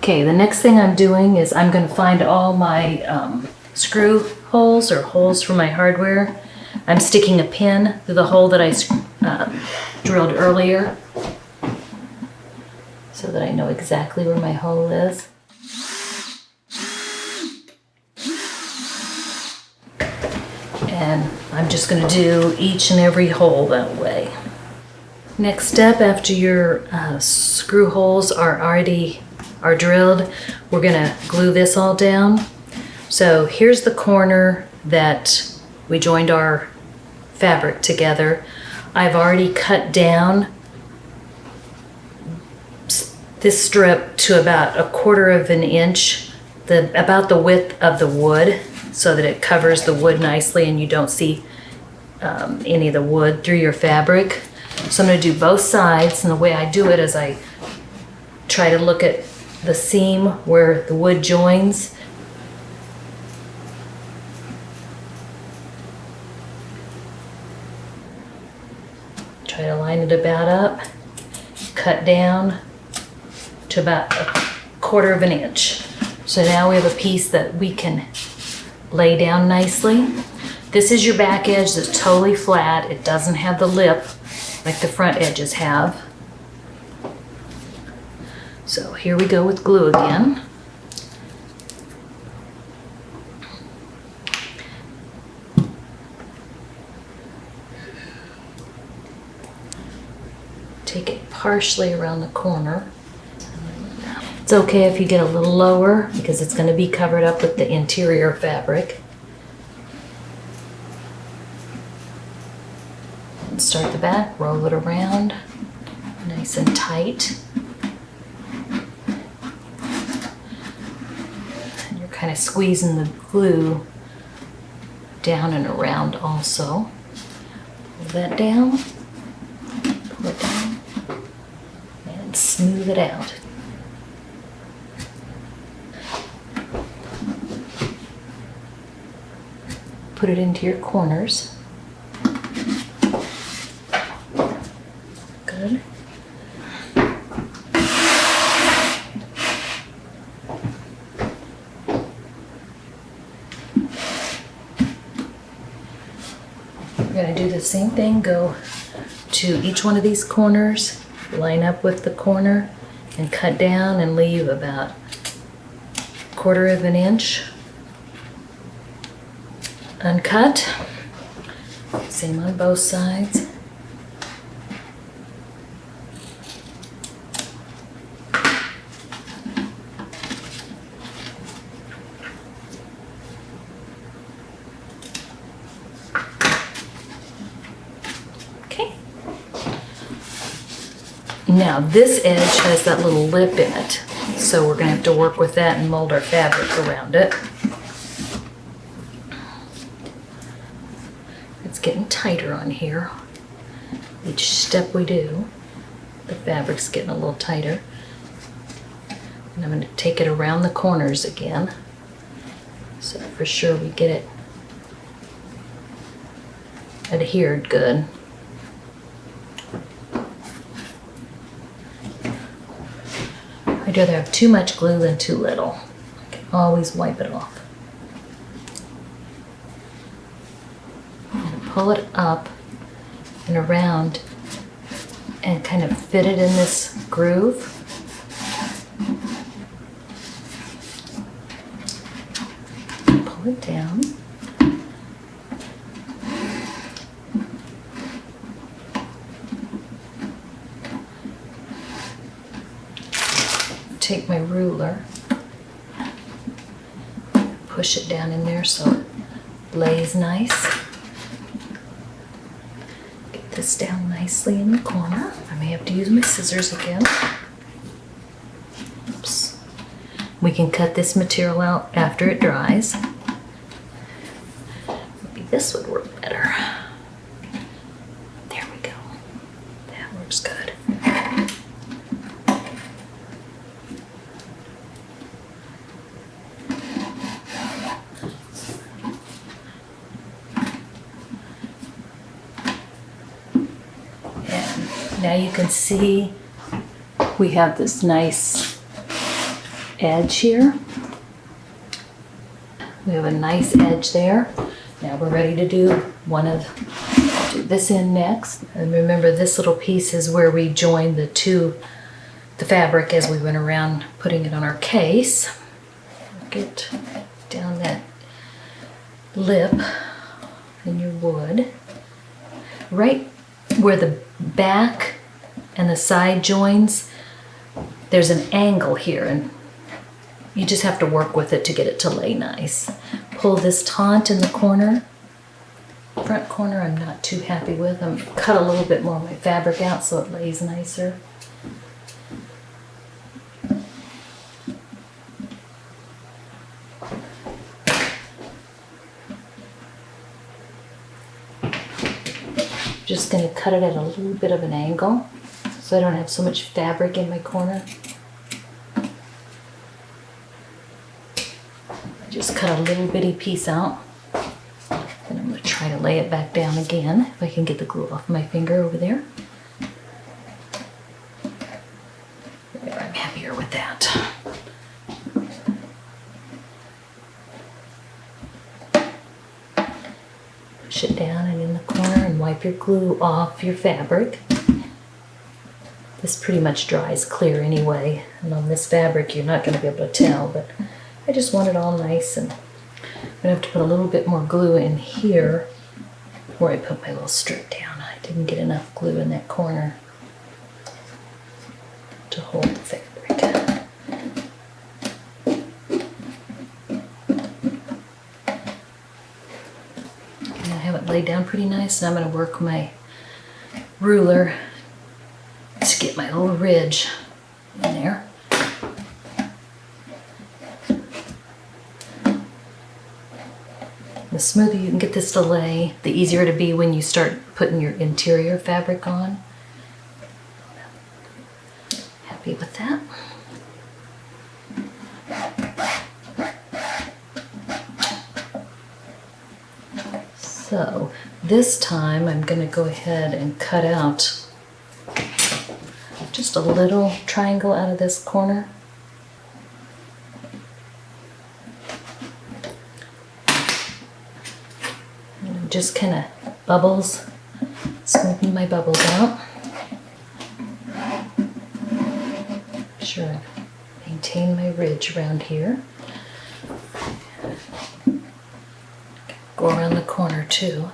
Okay, the next thing I'm doing is I'm going to find all my screw holes or holes for my hardware. I'm sticking a pin through the hole that I drilled earlier so that I know exactly where my hole is. And I'm just going to do each and every hole that way. Next step, after your screw holes are drilled, we're going to glue this all down. So here's the corner that we joined our fabric together. I've already cut down this strip to about 1/4 of an inch, about the width of the wood, so that it covers the wood nicely and you don't see any of the wood through your fabric. So I'm going to do both sides, and the way I do it is I try to look at the seam where the wood joins. Try to line it about up, cut down to about 1/4 of an inch. So now we have a piece that we can lay down nicely. This is your back edge that's totally flat. It doesn't have the lip like the front edges have. So here we go with glue again. Take it partially around the corner. It's okay if you get a little lower because it's going to be covered up with the interior fabric. And start the back, roll it around, nice and tight. And you're kind of squeezing the glue down and around also. Pull that down, pull it down, and smooth it out. Put it into your corners. Good. We're going to do the same thing. Go to each one of these corners, line up with the corner, and cut down and leave about 1/4 of an inch uncut. Same on both sides. Okay. Now this edge has that little lip in it, so we're going to have to work with that and mold our fabric around it. Getting tighter on here. Each step we do, the fabric's getting a little tighter. And I'm going to take it around the corners again, so for sure we get it adhered good. I'd rather have too much glue than too little. I can always wipe it off. Pull it up and around and kind of fit it in this groove. Pull it down. Take my ruler, push it down in there so it lays nice. This down nicely in the corner. I may have to use my scissors again. Oops. We can cut this material out after it dries. Maybe this would work better. There we go. That works good. Now you can see we have this nice edge here. We have a nice edge there. Now we're ready to do this end next. And remember, this little piece is where we join the fabric as we went around putting it on our case. Get down that lip in your wood. Right where the back and the side joins, there's an angle here, and you just have to work with it to get it to lay nice. Pull this taunt in the corner. Front corner I'm not too happy with. I'm cut a little bit more of my fabric out so it lays nicer. Just going to cut it at a little bit of an angle so I don't have so much fabric in my corner. Just cut a little bitty piece out, and I'm going to try to lay it back down again if I can get the glue off my finger over there. There, I'm happier with that. Push it down and in the corner and wipe your glue off your fabric. This pretty much dries clear anyway, and on this fabric you're not going to be able to tell, but I just want it all nice, and I'm going to have to put a little bit more glue in here where I put my little strip down. I didn't get enough glue in that corner to hold the fabric. And I have it laid down pretty nice, and I'm going to work my ruler to get my little ridge in there. The smoother you can get this to lay, the easier it'll be when you start putting your interior fabric on. Happy with that. So this time I'm going to go ahead and cut out just a little triangle out of this corner. Just kind of bubbles, smoothing my bubbles out. Sure, maintain my ridge around here. Go around the corner too.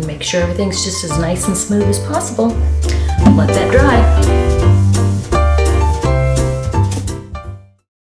Make sure everything's just as nice and smooth as possible. Let that dry.